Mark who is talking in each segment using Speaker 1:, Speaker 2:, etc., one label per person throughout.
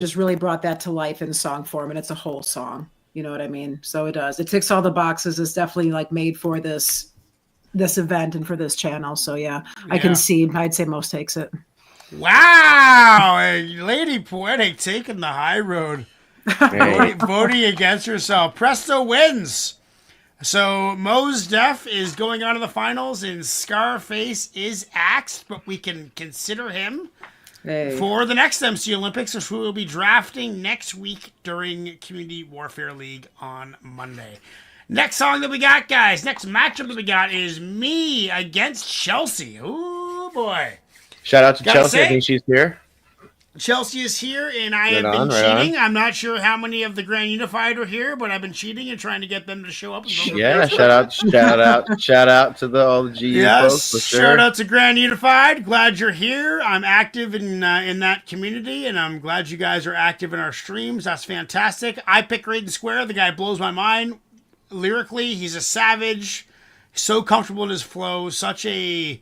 Speaker 1: just really brought that to life in song form, and it's a whole song. You know what I mean? So it does. It ticks all the boxes. It's definitely like made for this event and for this channel. So yeah, I can see. I'd say most takes it.
Speaker 2: Wow, Lady Poetic taking the high road, voting against herself. Presto wins. So Mos Def is going on to the finals, and Scarface is axed, but we can consider him for the next EMCEE Olympics, which we will be drafting next week during Community Warfare League on Monday. Next song that we got, guys, next matchup that we got is me against Chelsea. Ooh, boy.
Speaker 3: Shout out to Chelsea. I think she's here.
Speaker 2: Chelsea is here, and I have been cheating. I'm not sure how many of the Grand Unified are here, but I've been cheating and trying to get them to show up.
Speaker 3: Yeah, shout out to all the GU folks. For sure.
Speaker 2: Shout out to Grand Unified. Glad you're here. I'm active in that community, and I'm glad you guys are active in our streams. That's fantastic. I pick Greydon Square. The guy blows my mind lyrically. He's a savage, so comfortable in his flow, such a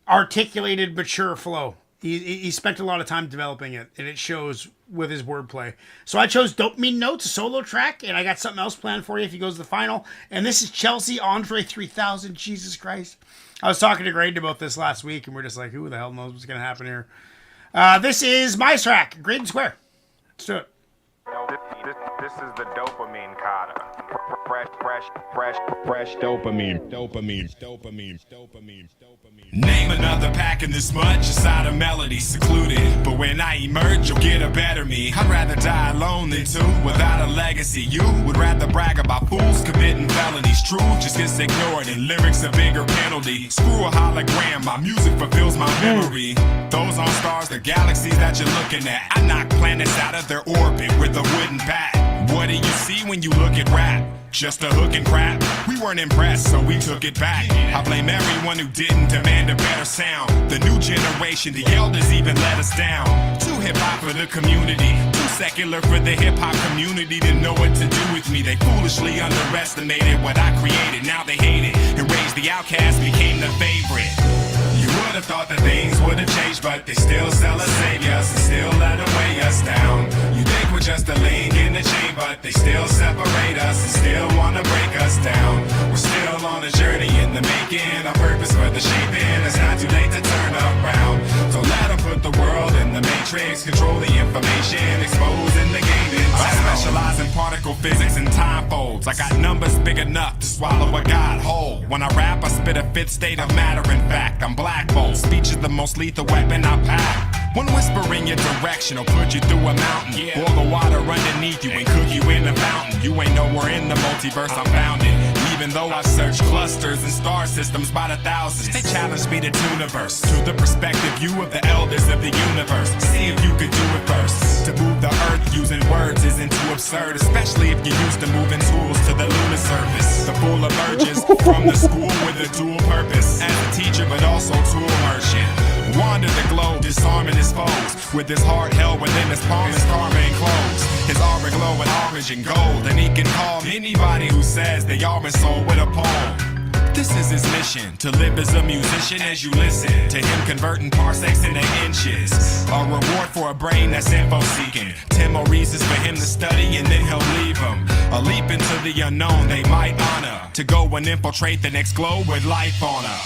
Speaker 2: articulated, mature flow. He spent a lot of time developing it, and it shows with his wordplay. So I chose Dopamine Notes, a solo track, and I got something else planned for you if he goes to the final. And this is Chelsea Andre 3000. Jesus Christ. I was talking to Greydon about this last week, and we're just like, who the hell knows what's going to happen here? This is my track, Greydon Square. Let's do it.
Speaker 4: This is the dopamine kata. Fresh dopamine.
Speaker 5: Name another pack in this mud, just out of melody, secluded. But when I emerge, you'll get a better me. I'd rather die alone than two, without a legacy. You would rather brag about fools committing felonies. Truth just gets ignored, and lyrics a bigger penalty. Screw a hologram, my music fulfills my memory. Those aren't stars, the galaxies that you're looking at. I knock planets out of their orbit with a wooden bat. What do you see when you look at rap? Just a hook and crap? We weren't impressed, so we took it back. I blame everyone who didn't demand a better sound. The new generation, the elders even let us down. Too hip-hop for the community, too secular for the hip-hop community to know what to do with me. They foolishly underestimated what I created. Now they hate it, and Raised the Outcast became the favorite. You would have thought that things would have changed, but they still sell us saviors and still let them weigh us down. You think we're just a link in the chain, but they still separate us and still want to break us down. We're still on a journey in the making, a purpose for the shaping. It's not too late to turn around. So let them put the world in the matrix, control the information, exposing the game in town. I specialize in particle physics and time folds. I got numbers big enough to swallow a god whole. When I rap, I spit a fifth state of matter. In fact, I'm black bolt. Speech is the most lethal weapon I pack. One whisper in your direction will put you through a mountain. Boil the water underneath you and cook you in a fountain. You ain't nowhere in the multiverse I'm found in. Even though I search clusters and star systems by the thousands, they challenge me to tuniverse, to the perspective view of the elders of the universe. See if you could do it first. To move the earth using words isn't too absurd, especially if you're used to moving tools to the lunar surface. The fool emerges from the school with a dual purpose, as a teacher but also tool merchant. Wander the globe, disarming his foes, with his heart held within his palm, his karma enclosed. His aura glow with orange and gold, and he can calm anybody who says they are sold with a poem. This is his mission, to live as a musician as you listen to him converting parsecs into inches. A reward for a brain that's info-seeking. 10 more reasons for him to study and then he'll leave him. A leap into the unknown they might honor, to go and infiltrate the next globe with life on her.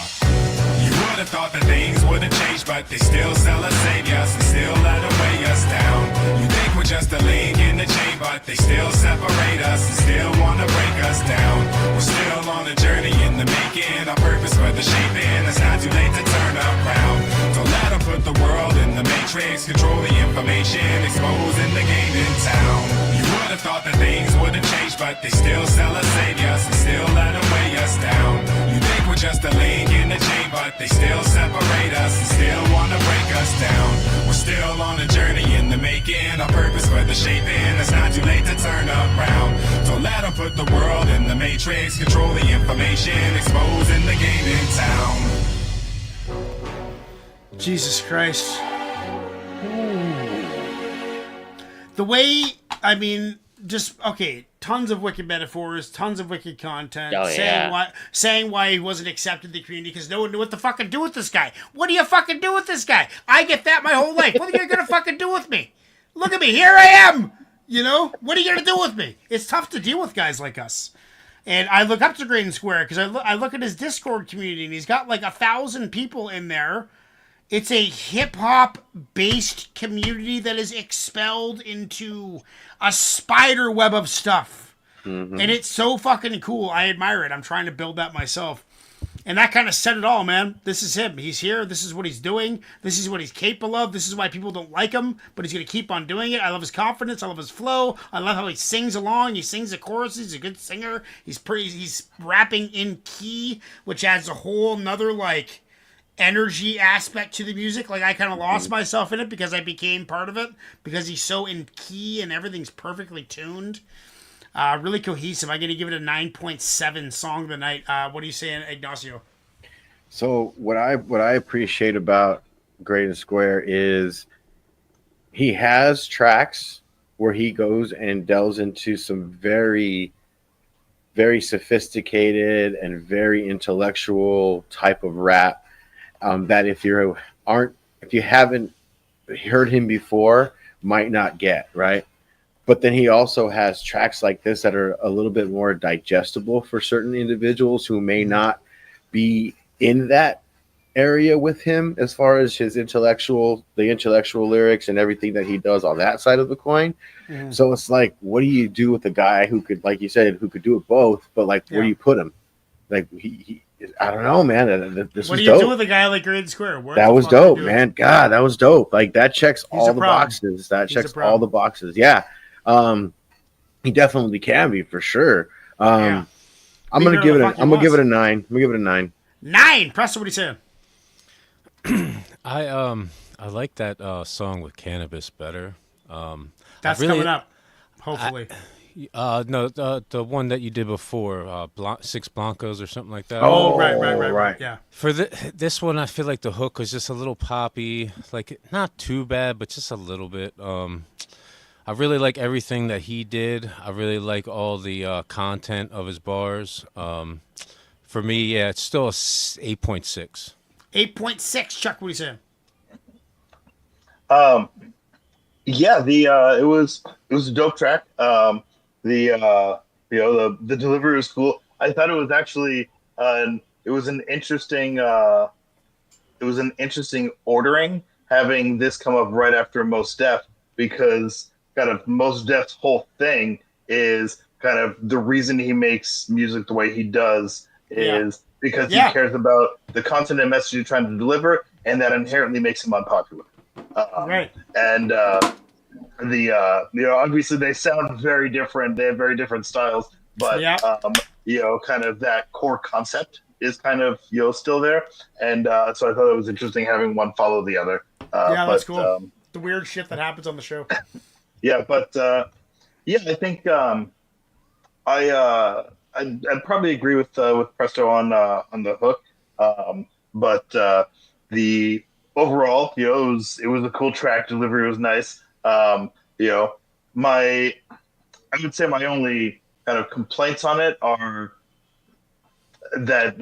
Speaker 5: You would have thought that things would have changed, but they still sell us saviors and still let them weigh us down. You think we're just a link in the chain, but they still separate us and still want to break us down. We're still on a journey in the making, a purpose for the shaping. It's not too late to turn around. So let them put the world in the matrix, control the information, exposing the game in town. You would have thought that things would have changed, but they still sell us saviors and still let them weigh us down. You think we're just a link in the chain, but they still separate us and still want to break us down. We're still on a journey in the making, a purpose for the shaping. It's not too late to turn around. So let them put the world in the matrix, control the information, exposing the game in town.
Speaker 2: Jesus Christ. The way, I mean, just, okay, tons of wicked metaphors, tons of wicked content, saying why he wasn't accepted in the community because no one knew what to fucking do with this guy. What do you fucking do with this guy? I get that my whole life. What are you gonna fucking do with me? Look at me. Here I am. You know, what are you going to do with me? It's tough to deal with guys like us. And I look up to Greydon Square because I look at his Discord community, and he's got like 1,000 people in there. It's a hip-hop based community that is expelled into a spider web of stuff. Mm-hmm. And it's so fucking cool. I admire it. I'm trying to build that myself. And that kind of said it all, man. This is him. He's here. This is what he's doing. This is what he's capable of. This is why people don't like him, but he's going to keep on doing it. I love his confidence. I love his flow. I love how he sings along. He sings the choruses. He's a good singer. He's rapping in key, which adds a whole nother, like, energy aspect to the music. Like, I kind of lost myself in it because I became part of it because he's so in key and everything's perfectly tuned. Really cohesive. I'm going to give it a 9.7 song of the night. What are you saying, Ignacio?
Speaker 3: So what I appreciate about Greydon Square is he has tracks where he goes and delves into some very, very sophisticated and very intellectual type of rap that if you haven't heard him before, might not get, right? But then he also has tracks like this that are a little bit more digestible for certain individuals who may not be in that area with him as far as the intellectual lyrics and everything that he does on that side of the coin. Mm. So it's like, what do you do with a guy who could, like you said, who could do it both, but like, where do you put him? Like he I don't know, man. This
Speaker 2: what
Speaker 3: was
Speaker 2: do you
Speaker 3: dope.
Speaker 2: do with a guy like Greydon Square?
Speaker 3: That was dope, man. God, that was dope. Like that checks all the boxes. That checks all the boxes. Yeah. He definitely can be for sure. I'm gonna give it a 9. I'm gonna give it a 9.
Speaker 2: 9. Preston, what are you saying?
Speaker 6: I like that song with Cannabis better.
Speaker 2: That's coming up, hopefully.
Speaker 6: No, the one that you did before, Six Blancos or something like that.
Speaker 2: Oh, right. Yeah.
Speaker 6: For this one, I feel like the hook was just a little poppy, like not too bad, but just a little bit. I really like everything that he did. I really like all the content of his bars. For me, yeah, it's still a 8.6.
Speaker 2: 8.6. Chuck, what are you saying?
Speaker 7: Yeah, it was a dope track. The delivery was cool. I thought it was actually it was an interesting ordering having this come up right after Mos Def, because kind of Mos Def's whole thing is kind of the reason he makes music the way he does is because he cares about the content and message he's trying to deliver, and that inherently makes him unpopular.
Speaker 2: Right.
Speaker 7: And obviously they sound very different. They have very different styles, but kind of that core concept is kind of still there. And so I thought it was interesting having one follow the other.
Speaker 2: That's cool. The weird shit that happens on the show.
Speaker 7: I think I'd probably agree with Presto on the hook. But the overall, it was a cool track. Delivery was nice. I would say my only kind of complaints on it are that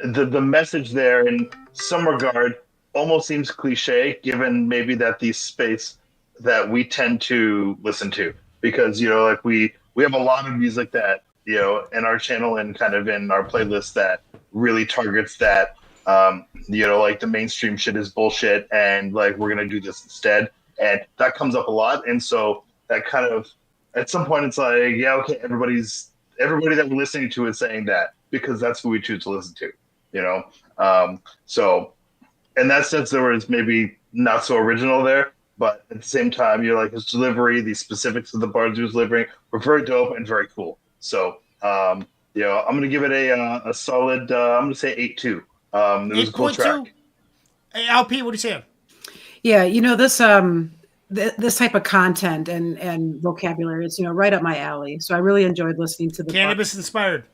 Speaker 7: the message there in some regard almost seems cliche, given maybe that the space that we tend to listen to, because like we have a lot of music that in our channel and kind of in our playlist that really targets that like the mainstream shit is bullshit and like we're gonna do this instead, and that comes up a lot. And so that kind of at some point it's like, okay, everybody that we're listening to is saying that because that's who we choose to listen to, so in that sense there was maybe not so original there, but at the same time his delivery, the specifics of the bars he was delivering were very dope and very cool. So I'm gonna give it a solid I'm gonna say 8.2. It was a cool track.
Speaker 2: Hey, LP, what do you say?
Speaker 1: Yeah, this type of content and vocabulary is right up my alley. So I really enjoyed listening to the
Speaker 2: Cannabis inspired.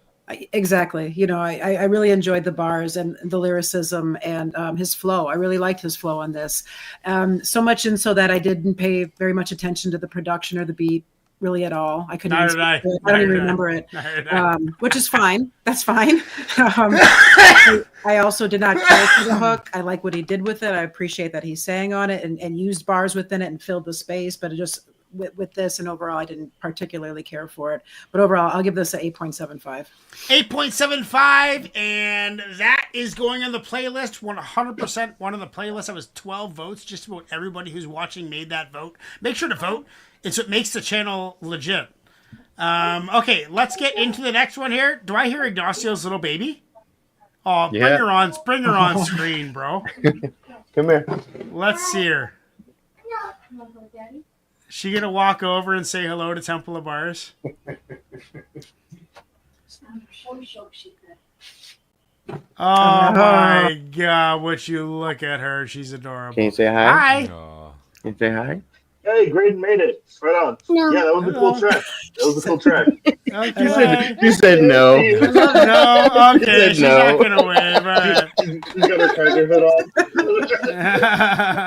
Speaker 1: Exactly. I really enjoyed the bars and the lyricism and his flow. I really liked his flow on this. So much and so that I didn't pay very much attention to the production or the beat. really at all. I couldn't.
Speaker 2: Neither
Speaker 1: Even
Speaker 2: did I.
Speaker 1: speak to it. I don't
Speaker 2: Neither
Speaker 1: even
Speaker 2: did I.
Speaker 1: remember it,
Speaker 2: Neither did I.
Speaker 1: which is fine. That's fine. I also did not care for the hook. I like what he did with it. I appreciate that he sang on it and used bars within it and filled the space. But it just with this and overall, I didn't particularly care for it. But overall, I'll give this an 8.75.
Speaker 2: 8.75, and that is going on the playlist. 100% one of the playlists. That was 12 votes. Just about everybody who's watching made that vote. Make sure to vote. It's what makes the channel legit. Okay, let's get into the next one here. Do I hear Ignacio's little baby? Oh,
Speaker 3: Yeah.
Speaker 2: bring her on screen, bro.
Speaker 3: Come here.
Speaker 2: Let's see her. She gonna walk over and say hello to Temple of Bars? Oh my God! Would you look at her? She's adorable.
Speaker 3: Can you say hi?
Speaker 2: Hi.
Speaker 6: Oh.
Speaker 3: Can you say hi?
Speaker 7: Hey, Greydon made it. Right on.
Speaker 8: No.
Speaker 7: Yeah, that was a cool track. That was a cool track.
Speaker 2: Okay.
Speaker 3: You said no.
Speaker 2: No. Okay.
Speaker 3: said
Speaker 2: She's
Speaker 3: no.
Speaker 2: not gonna wave. All right.
Speaker 7: She's got her tiger hood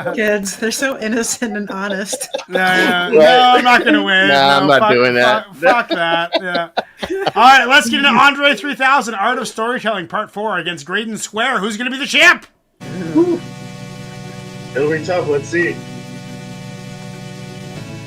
Speaker 7: on.
Speaker 1: Kids, they're so innocent and honest.
Speaker 2: No,
Speaker 3: Right.
Speaker 2: I'm not gonna win.
Speaker 3: Nah, I'm not doing that.
Speaker 2: Fuck that. Yeah. All right, let's get into Andre 3000 Art of Storytelling Part 4 against Greydon Square. Who's gonna be the champ?
Speaker 7: It'll be tough. Let's see.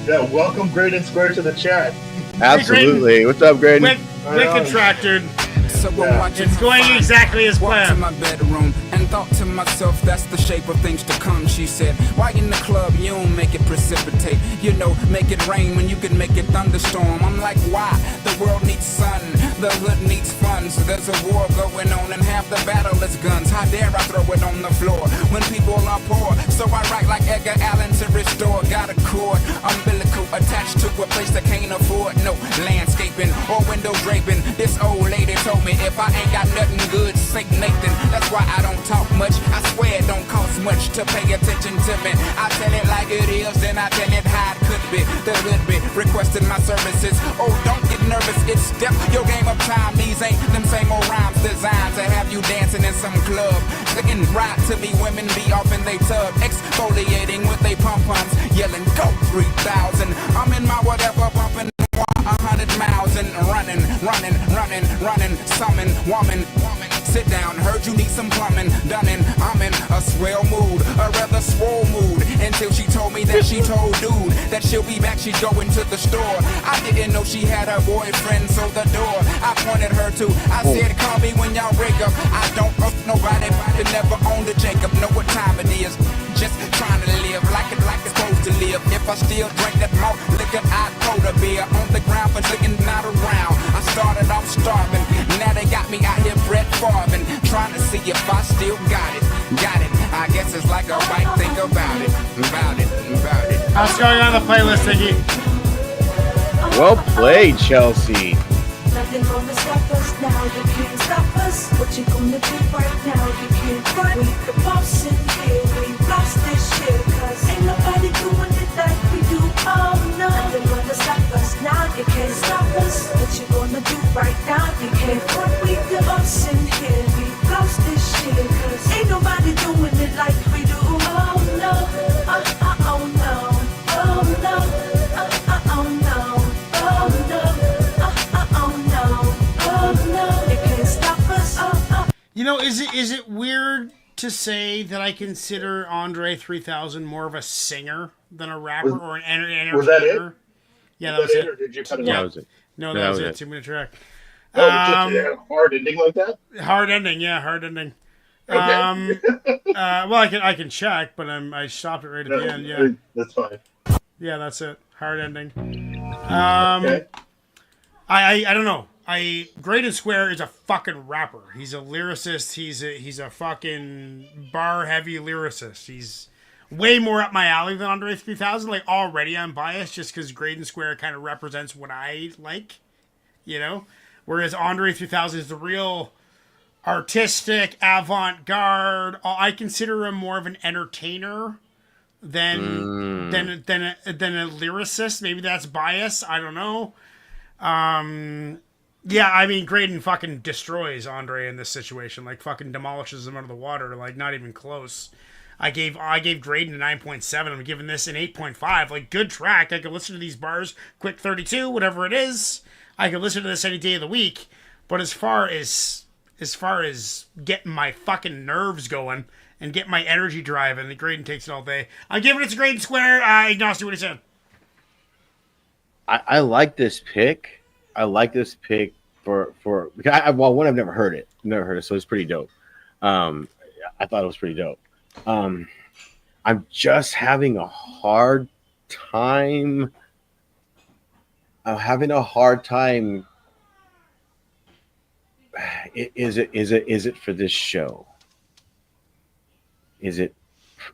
Speaker 7: Yeah, welcome Greydon Square to the chat.
Speaker 3: Absolutely. What's up, Greydon?
Speaker 2: Quick contracted.
Speaker 9: So I'm
Speaker 7: Yeah.
Speaker 9: watching
Speaker 2: It's going exactly as
Speaker 9: walked to
Speaker 2: planned.
Speaker 9: my bedroom and thought to myself, that's the shape of things to come. She said, why in the club you don't make it precipitate? You know, make it rain when you can make it thunderstorm. I'm like, why? The world needs sun, the hood needs fun. So there's a war going on and half the battle is guns. How dare I throw it on the floor when people are poor? So I write like Edgar Allan to restore. Got a cord, umbilical attached to a place that can't afford no landscaping or window draping. This old lady told me if I ain't got nothing good, say Nathan. That's why I don't talk much. I swear it don't cost much to pay attention to me. I tell it like it is, then I tell it how it could be. The hood be requesting my services. Oh, don't get nervous, it's step your game up time. These ain't them same old rhymes designed to have you dancing in some club. Looking right to me, women be off in they tub, exfoliating with they pom-poms, yelling go 3000. I'm in my whatever bumping 100 miles and running, summon, woman, sit down, heard you need some plumbing, done in, I'm in a swell mood, a rather swole mood, until she told me that she told dude that she'll be back, she'd go into the store. I didn't know she had a boyfriend, so the door I pointed her to, I said call me when y'all break up. I don't owe nobody, but never owned a Jacob, know what time it is. Just trying to live like it's supposed to live. If I still drink that malt liquor, I'd pour the beer on the ground for looking not around. I started off starving, now they got me out here Brett Favre, trying to see if I still got it. I guess it's like a right thing about it.
Speaker 2: How's going on the playlist, Iggy?
Speaker 3: Well played, Chelsea.
Speaker 8: Nothing gonna stop us now, you can't stop us. What you gonna do right now, you can't run. We the boss in here, we lost this shit. Cause ain't nobody doing it like we do, oh no. Nothing gonna stop us now, you can't stop us. What you gonna do right now, you can't run. We the boss in here, we lost this shit. Cause ain't nobody doing it like we do, oh no. Oh no, oh no, oh no, oh no.
Speaker 2: You know, is it weird to say that I consider Andre 3000 more of a singer than a rapper or an entertainer?
Speaker 7: Was that it?
Speaker 2: Yeah, that was it.
Speaker 7: Or did you cut it
Speaker 2: Yeah.
Speaker 7: off?
Speaker 3: That was it.
Speaker 2: No, that was it. 2-minute track.
Speaker 7: Oh, just a hard ending like that?
Speaker 2: Hard ending, yeah, hard ending.
Speaker 7: Okay.
Speaker 2: Well, I can check, but I stopped it right at the end. Yeah,
Speaker 7: That's fine.
Speaker 2: yeah, that's it. Hard ending.
Speaker 7: Okay.
Speaker 2: I don't know. Greydon Square is a fucking rapper. He's a lyricist. He's a fucking bar heavy lyricist. He's way more up my alley than Andre 3000. Like already I'm biased just because Greydon Square kind of represents what I like, you know. Whereas Andre 3000 is the real artistic avant-garde. I consider him more of an entertainer than a lyricist. Maybe that's bias. I don't know. Yeah, I mean, Greydon fucking destroys Andre in this situation. Like, fucking demolishes him under the water. Like, not even close. I gave Greydon a 9.7. I'm giving this an 8.5. Like, good track. I could listen to these bars, quick 32, whatever it is. I could listen to this any day of the week. But as far as getting my fucking nerves going and get my energy driving, the Greydon takes it all day. I'm giving it to Greydon Square. Agnostic, what are you saying?
Speaker 3: I like this pick. I like this pick for because one, I've never heard it, so it's pretty dope. I thought it was pretty dope. I'm just having a hard time. Is it for this show? Is it?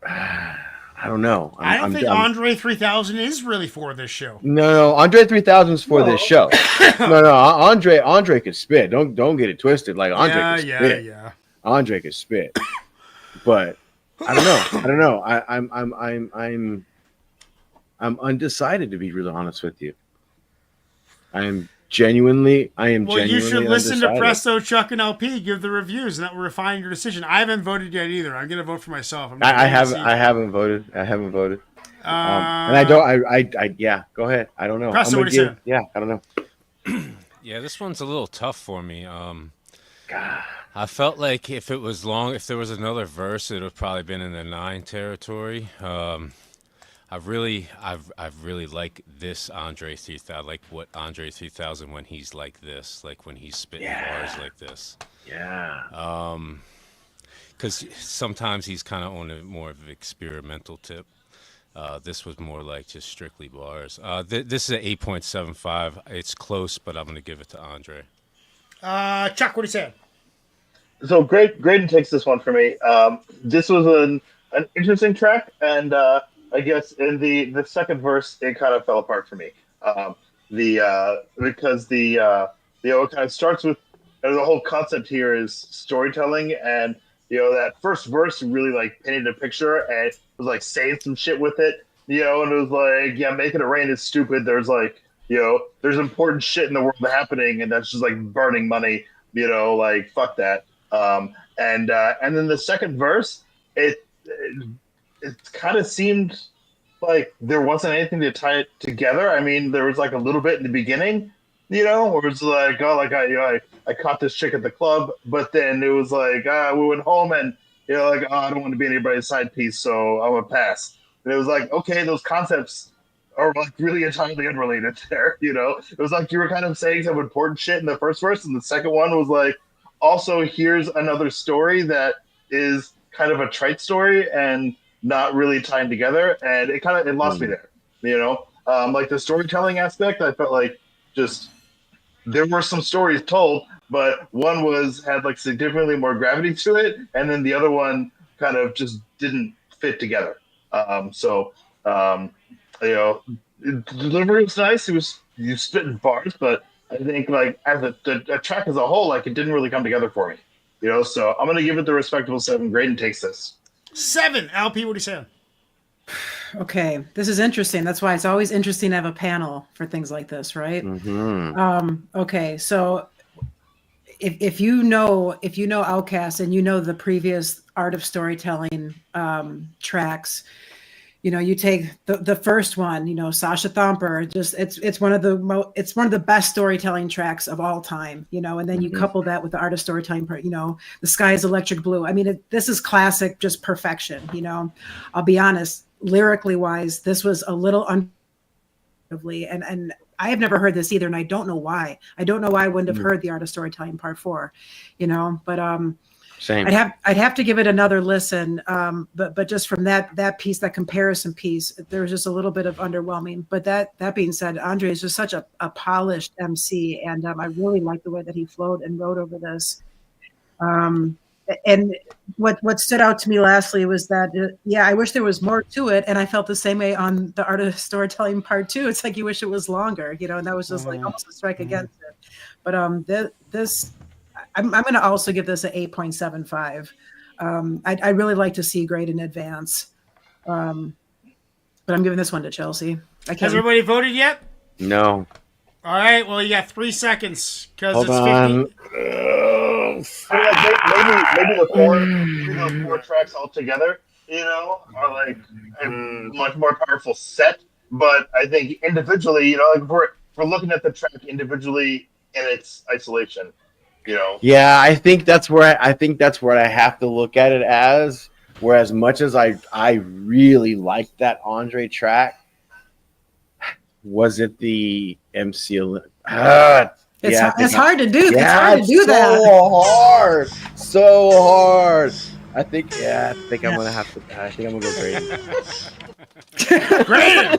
Speaker 3: I don't know.
Speaker 2: I don't think Andre 3000 is really for this show.
Speaker 3: No, Andre 3000 is for this show. No, Andre could spit. Don't get it twisted. Like Andre could spit.
Speaker 2: Yeah.
Speaker 3: Andre could spit. But I don't know. I'm undecided, to be really honest with you. I am genuinely
Speaker 2: you should listen
Speaker 3: undecided.
Speaker 2: to Presto, Chuck, and LP give the reviews, and that will refine your decision. I haven't voted yet either. I'm gonna vote for myself.
Speaker 3: I haven't voted. And I don't. Yeah. Go ahead. I don't know.
Speaker 2: Presto, what are you saying?
Speaker 3: Yeah, I don't know.
Speaker 6: Yeah, this one's a little tough for me. I felt like if there was another verse, it would have probably been in the 9 territory. I've really like this Andre 3000. I like what Andre 3000 when he's like this, like when he's spitting bars like this.
Speaker 3: Yeah.
Speaker 6: Because sometimes he's kind of on a more of an experimental tip. This was more like just strictly bars. This is an 8.75. It's close, but I'm going to give it to Andre.
Speaker 2: Chuck, what do you say?
Speaker 7: So Greydon takes this one for me. This was an interesting track, and I guess in the second verse it kind of fell apart for me. Because it kind of starts with the whole concept here is storytelling, and that first verse really like painted a picture and was like saying some shit with it, and it was like, yeah, making it rain is stupid. There's like there's important shit in the world happening, and that's just like burning money. Like fuck that. And then the second verse, it kind of seemed like there wasn't anything to tie it together. I mean, there was like a little bit in the beginning, where it's like, oh, like I caught this chick at the club, but then it was like, we went home and like, oh, I don't want to be anybody's side piece, so I'm gonna pass. And it was like, okay, those concepts are like really entirely unrelated there. It was like you were kind of saying some important shit in the first verse, and the second one was like, also, here's another story that is kind of a trite story and not really tying together, and it lost me there. Like the storytelling aspect, I felt like just there were some stories told, but one had like significantly more gravity to it, and then the other one kind of just didn't fit together. The delivery was nice. You spit in bars, but I think like as a track as a whole, like it didn't really come together for me, So I'm gonna give it the respectable 7. Graydon takes this
Speaker 2: 7. LP, what are you saying?
Speaker 1: Okay, this is interesting. That's why it's always interesting to have a panel for things like this, right?
Speaker 3: Mm-hmm.
Speaker 1: Okay, so if you know Outkast and the previous Art of Storytelling tracks. You take the first one, Sasha Thomper, just it's one of the best storytelling tracks of all time, and then you couple that with the Art of Storytelling part, The Sky is Electric Blue. I mean, this is classic, just perfection, I'll be honest, lyrically wise, this was a little and I have never heard this either, and I don't know why. I wouldn't have heard the Art of Storytelling part 4, but
Speaker 3: Same.
Speaker 1: I'd have to give it another listen, but just from that piece, that comparison piece, there was just a little bit of underwhelming. But that being said, Andre is just such a polished MC, and I really like the way that he flowed and wrote over this. And what stood out to me lastly was that I wish there was more to it, and I felt the same way on the Art of Storytelling part 2. It's like you wish it was longer, and that was just like almost a strike against it. But this. I'm going to also give this an 8.75. I'd really like to see Greydon advance. But I'm giving this one to Chelsea.
Speaker 2: Has everybody voted yet?
Speaker 3: No.
Speaker 2: All right. Well, you got 3 seconds because
Speaker 3: Hold
Speaker 2: it's
Speaker 3: on.
Speaker 2: 50.
Speaker 7: maybe the four tracks all together are like a much more powerful set. But I think individually, like if we're looking at the track individually in its isolation,
Speaker 3: Yeah, I think that's where I have to look at it as. Where as much as I really liked that Andre track, was it the EMCEE?
Speaker 1: It's hard to do.
Speaker 3: Yeah,
Speaker 1: it's hard to do that.
Speaker 3: So hard. I think I'm gonna have to. I think I'm gonna go Greydon.
Speaker 2: Greydon!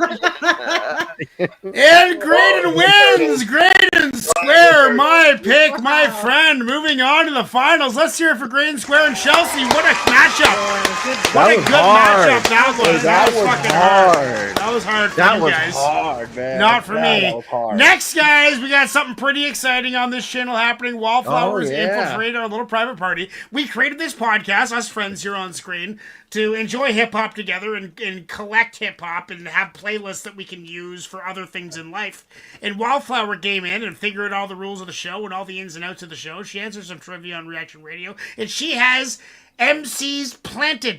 Speaker 2: And Greydon wins! Greydon Square, my pick, my friend. Moving on to the finals. Let's hear it for Greydon Square and Chelsea. What a matchup! What a good matchup that was. That was fucking hard. That was hard for you guys.
Speaker 3: Hard, man.
Speaker 2: Not for me.
Speaker 3: That was hard.
Speaker 2: Next, guys, we got something pretty exciting on this channel happening. Wallflowers infiltrated our little private party. We created this podcast, us friends here on screen, to enjoy hip-hop together and collect hip-hop and have playlists that we can use for other things in life. And Wallflower came in and figured all the rules of the show and all the ins and outs of the show. She answered some trivia on Reaction Radio, and she has MCs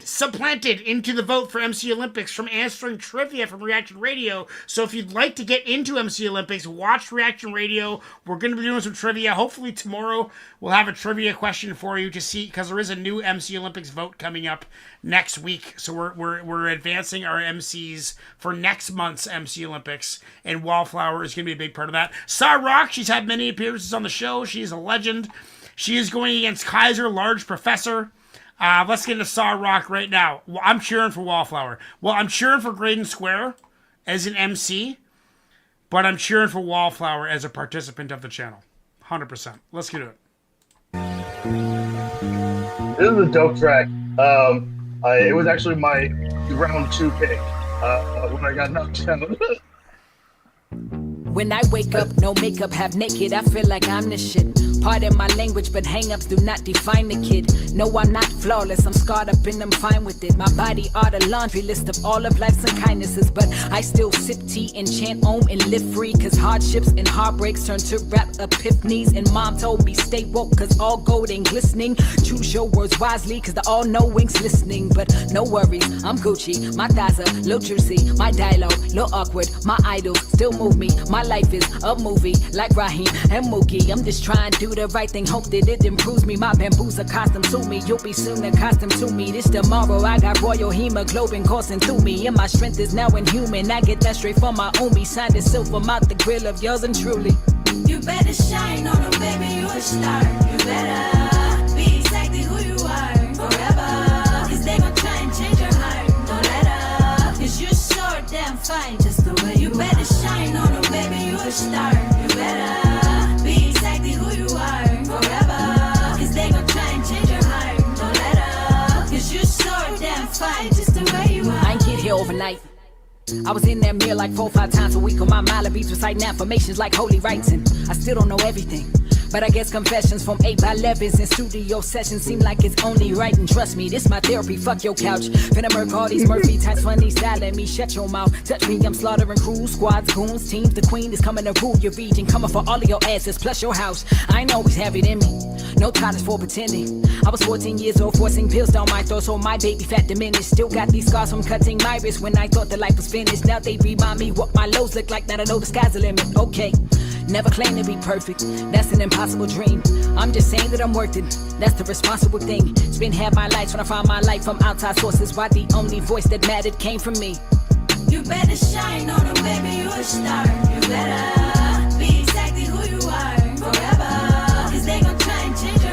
Speaker 2: supplanted into the vote for EMCEE Olympics from answering trivia from Reaction Radio. So if you'd like to get into EMCEE Olympics, watch Reaction Radio. We're going to be doing some trivia. Hopefully tomorrow we'll have a trivia question for you to see, because there is a new EMCEE Olympics vote coming up next week. So we're advancing our MCs for next month's EMCEE Olympics, and Wallflower is going to be a big part of that. Saw Rock, she's had many appearances on the show. She's a legend. She is going against Kaiser, Large Professor. Let's get into Saw Rock right now. Well, I'm cheering for Wallflower. Well, I'm cheering for Greydon Square as an MC, but I'm cheering for Wallflower as a participant of the channel. 100%. Let's get to it.
Speaker 7: This is a dope track. It was actually my round 2 pick when I got knocked out.
Speaker 10: When I wake up, no makeup, half naked, I feel like I'm the shit. Pardon my language, but hang-ups do not define the kid. No, I'm not flawless, I'm scarred up and I'm fine with it. My body are the laundry list of all of life's unkindnesses, but I still sip tea and chant om and live free, cause hardships and heartbreaks turn to rap epiphanies. And mom told me stay woke, cause all gold ain't glistening. Choose your words wisely, cause the all-knowing's listening. But no worries, I'm Gucci, my thighs are little juicy, my dialogue, little awkward, my idols still move me. My life is a movie, like Raheem and Mookie. I'm just trying to do the right thing, hope that it improves me. My bamboos accustomed to me, you'll be soon accustomed to me. This tomorrow, I got royal hemoglobin coursing through me, and my strength is now inhuman. I get that straight from my Omi, signed in silver mouth, the grill of yours and truly.
Speaker 8: You better shine on them, baby, you a star. You better be exactly who you are forever, cause they gon' try and change your heart. Don't let up, cause you're so damn fine just the way you better shine on them, baby, you a star. You better be exactly who you are forever, cause they gon' try and change your heart. Don't let up, cause you're so damn fine just the way you are.
Speaker 10: I ain't get here overnight. I was in that mirror like 4 or 5 times a week on my mile of beats, reciting affirmations like holy rites, and I still don't know everything. But I guess confessions from 8x11s and studio sessions seem like it's only right. And trust me, this my therapy, fuck your couch. Finna murk all these Murphy types, funny style, let me shut your mouth. Touch me, I'm slaughtering crews, squads, goons, teams. The queen is coming to rule your region, coming for all of your asses, plus your house. I ain't always have it in me, no time is for pretending. I was 14 years old, forcing pills down my throat, so my baby fat diminished. Still got these scars from cutting my wrist when I thought that life was finished. Now they remind me what my lows look like, now I know the sky's the limit. Okay, never claim to be perfect, that's an impossible dream. I'm just saying that I'm worth it, that's the responsible thing. Spend half my life trying to find my life from outside sources, why the only voice that mattered came from me.
Speaker 8: You better shine on them, baby, you a star. You better